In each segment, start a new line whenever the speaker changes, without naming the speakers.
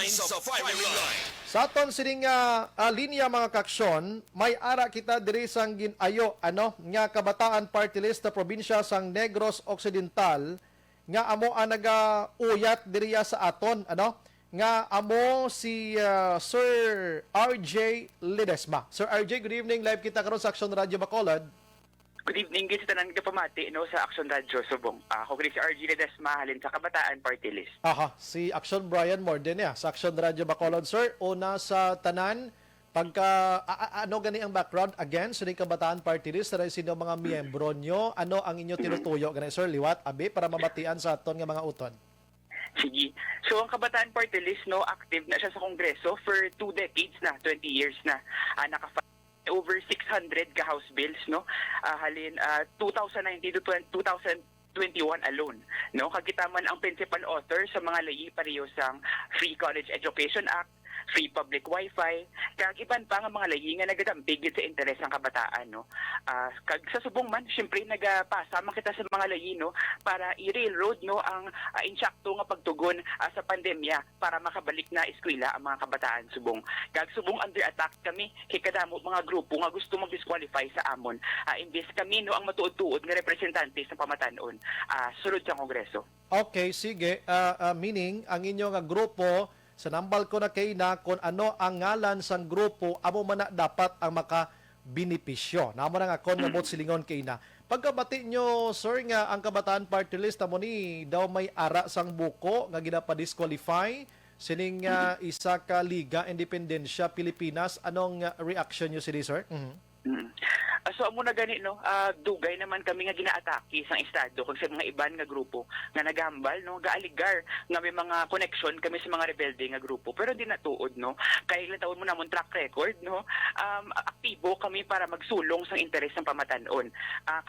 sa firing line.
Sa aton sining linya mga kaksyon, may ara kita diri sang ginayo nga kabataan party list sa probinsya sang Negros Occidental nga amo ang naga-uyat diri sa aton nga amo si Sir RJ Ledesma. Sir RJ, good evening. Live kita karon sa Action Radio Bacolod.
Good evening, guys. Tanan ka pamati sa Action Radio Subong. Ako si RG Ledesma, halin sa Kabataan Party List.
Aha, si Action Brian Morden sa Action Radio Bacolod. Sir, una sa tanan, pagka ano gani ang background again sa Kabataan Party List, sino mga miyembro nyo, ano ang inyo tinutuyo gani Sir Liwat Abi para mabatian sa aton nga mga uton?
Sige. So ang Kabataan Party List active na siya sa Kongreso for 2 decades na, 20 years na. Over 600 ka House bills halin 2019 to 2021 alone kagita man ang principal author sa mga layi pareho sang Free College Education Act, Free Public Wi-Fi, kag iban pa nga mga layi nga nagadampig sa interes ng kabataan kag sa subong man syempre nagapasama kita sa mga layi para i-railroad ang insakto nga pagtugon sa pandemya para makabalik na eskwela ang mga kabataan subong. Kag subong under attack kami kay kadamo mga grupo nga gusto mag-disqualify sa amon. Imbes kami ang matuod-tuod nga representante sa pamatanon sulod sa Kongreso.
Okay, sige. Meaning ang inyo nga grupo sa nambal ko na kay na kung ano ang ngalan sang grupo amo man na dapat ang maka-benepisyo. Namo na nga kon nga silingon kay na. Pagkabati nyo, sir, nga ang Kabataan Party List mo ni daw may ara sang buko nga ginapa-disqualify sining isa ka Liga Independensya Pilipinas. Anong reaction nyo sini, sir?
So amo na gani dugay naman kami nga ginaatake sang estado kag sa mga iban nga grupo nga nagambal gaaligar nga may mga connection kami sa mga rebelde nga grupo pero di natuod kay ilang taon mo namon track record aktibo kami para magsulong sang interes ng pamatanon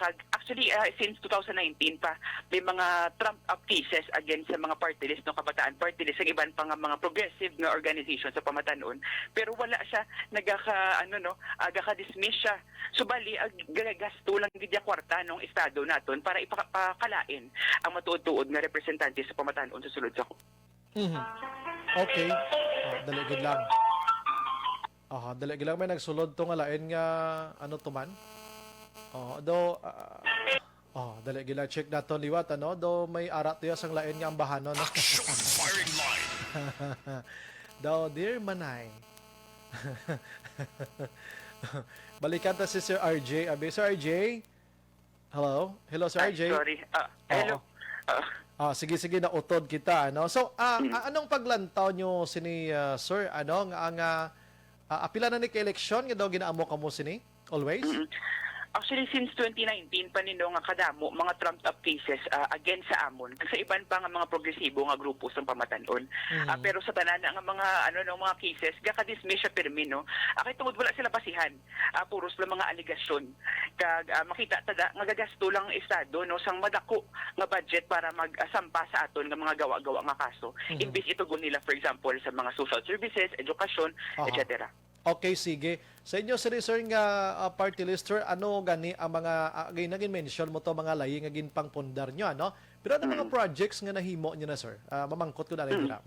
kag actually since 2019 pa may mga trump up cases against sa mga party list Kabataan Party List ang iban pa nga mga progressive nga organization sa pamatanon pero wala siya dismiss siya. So bali, gasto lang gidya kwarta ng estado naton para ipakalain ang matuod-tuod nga representante sa pamatanon sa sulod sa
Okay. Daligid lang. Daligid lang may nagsulod to nga lain nga tuman. Daligid lang check nato liwat do may arat to sang lain nga ambahanon
Action firing line.
do dear manay. Balikan ta si Sir RJ. Sir RJ? Hello? Hello, Sir RJ?
Sorry. Hello.
Sige, na utod kita. So, anong paglantaw nyo sini, Sir? Apila na ni ka-eleksyon? Nga daw ginaamo ka mo sini? Always?
Actually, since 2019 pa nga kadamo mga trumped up cases against sa amon sa iban pa nga mga progresibo nga grupo sa pamatanon. Pero sa tanan nga mga mga cases gaka-dismiss siya pirmi kay tungod wala sila basihan. Puros lang mga aligasyon. Kag makita tada nga gagasto lang estado sang madako nga budget para magsampa sa aton nga mga gawa-gawa nga kaso. Imbis itugon nila for example sa mga social services, edukasyon, etc.
Okay, sige. Sa inyo, sir, nga party lister, ano gani ang mga, naging mention mo to mga layi nga ginpangpundar nyo, Pero ano mga projects nga nahimo nyo na, sir? Mamangkot ko na rin nila.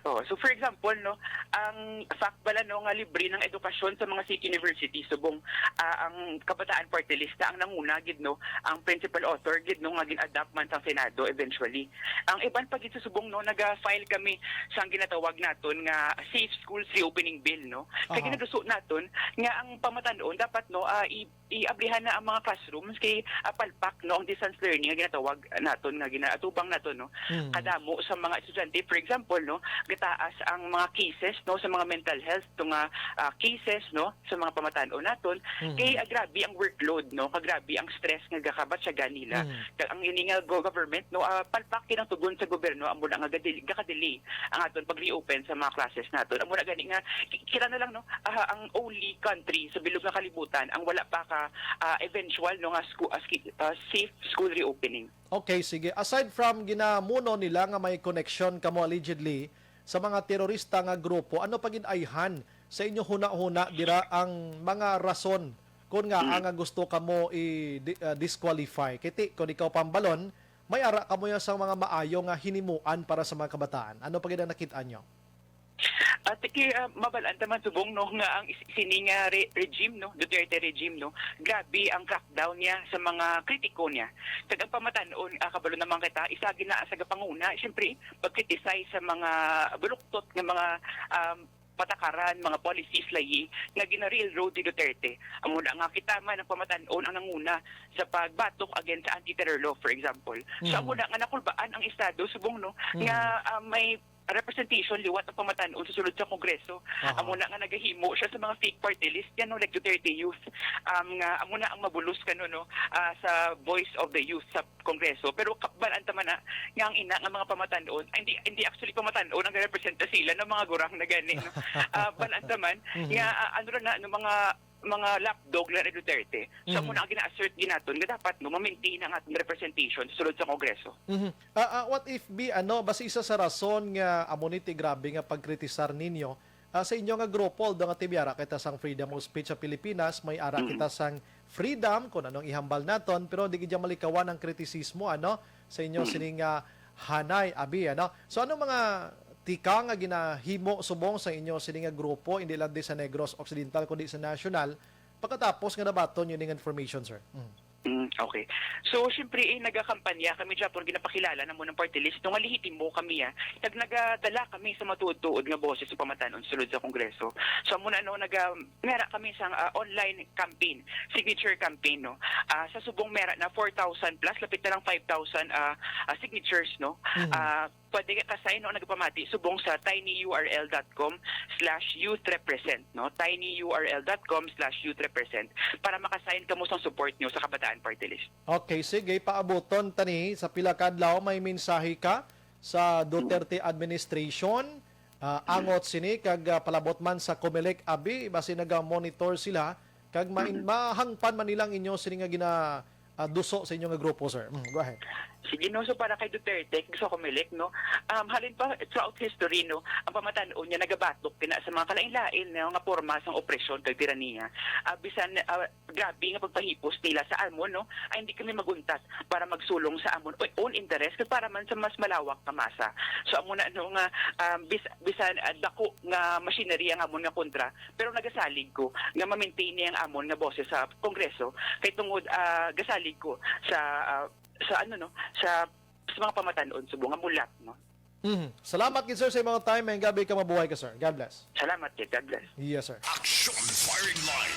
So for example ang fact bala nga libre ng edukasyon sa mga city universities subong ang Kabataan Party List ang nanguna gid ang principal author gid nga gin-adapt man sa Senado eventually. Ang iban pa gid sa subong naga-file kami sa ginatawag naton nga Safe Schools Reopening Bill kay ginaduso naton nga ang pamatanon dapat i-ablihan na ang mga classrooms kay palpak ang distance learning nga ginatawag naton nga ginaatubang naton kadamo sa mga estudyante for example gitaas ang mga cases sa mga mental health nga cases sa mga pamatanon naton kay grabe ang workload kagrabe ang stress nga gakabat sa ganila ang ini nga government palpak kinang tugon sa gobyerno amo na nga gaka-delay ang aton pag-reopen sa mga classes naton amo na gani nga kira na lang ang only country sa bilog nga kalibutan ang wala pa ka eventual nga safe school reopening.
Okay, sige. Aside from ginamuno nila nga may connection kamo allegedly sa mga terorista nga grupo, ano pa ginayhan sa inyo huna-huna dira ang mga rason kung nga ang gusto kamo i-disqualify? Kiti, kung ikaw pambalon, may ara kamo yan sa mga maayo nga hinimuan para sa mga kabataan. Ano pa gina nakita nyo?
At mabalaan taman subong no nga ang sining regime no, Duterte regime no. Grabe ang crackdown niya sa mga kritiko niya. Kag ang pamatanon kabalo naman kita isa gina sa gapanguna, syempre pagkritisay sa mga buluktot nga mga patakaran, mga policies layi nga gina-railroad ni Duterte. Amuna nga kita man ang pamatanon ang nanguna sa pagbatok against sa anti-terror law, for example. So amuna nga nakulbaan ang Estado subong no nga may representation liwat ang pamatanon sa sulod sa Kongreso. Amuna nga nagahimo siya sa mga fake party list yan no, like Duterte Youth. Nga amuna ang mabulos kano no sa voice of the youth sa Kongreso. Pero kabalaan taman na nga ang ina nga mga pamatanon, hindi actually pamatanon ang representa sila ng mga gurang na gani no. Balaan taman nga ano ra na no, mga lapdog na ni Duterte. So muna ang gina-assert ginaton nga dapat no ma-maintain ang ating representation sa sulod sa Kongreso.
What if basi isa sa rason nga amuniti grabe nga pagkritisar ninyo sa inyo nga grupo although nga tibiyara kita sang freedom of speech sa Pilipinas, may ara kita sang freedom kung anong ihambal naton, pero di gid malikawan ang kritisismo sa inyo sining hanay abi So ano mga tika nga ginahimo subong sa inyo sining nga grupo, hindi lang di sa Negros Occidental kundi sa national, pagkatapos nga nabaton yun ng information, sir?
Okay. So, syempre, nagakampanya kami dyan po ginapakilala na mo ng party list. Nung alihitin mo kami, nagadala kami sa matutuod nga boses sa pamatanon sulod sa Kongreso. So, muna, mera kami sa online campaign, signature campaign, no? Sa subong mera na 4,000 plus, lapit na lang 5,000 signatures, no? Pwede ka kasay no nagpamati subong sa tinyurl.com/youthrepresent no, tinyurl.com/youthrepresent para makasign kamo sa support nyo sa Kabataan Party List.
Okay, sige, paaboton tani sa pila ka adlaw may mensahe ka sa Duterte administration, angot sini kag palabot man sa Comelec abi basi naga-monitor sila kag mahangpan man nilang inyo sini nga duso sa inyong grupo, sir. Go ahead.
Sige, no, so para kay Duterte, sa Comelec, no, halin pa throughout history, no, ang pamatanon niya nagabatok kina sa mga kalain-lain na mga porma sang opresyon kag tiraniya. Bisan grabe nga pagpahipos nila sa amon, no, ay hindi kami maguntat para magsulong sa amon own interest kag para man sa mas malawak nga masa. So amo na no nga bisan dako nga machinery ang amon nga kontra, pero nagasalig ko nga ma-maintain niya ang amon nga boses sa Kongreso kay tungod gasalig ko sa mga pamatanon subong nga mulat, no.
Salamat gid, sir, sa mga time and gabi ka mabuhay ka, sir. God bless.
Salamat, God bless.
Yes, sir.
Action firing line.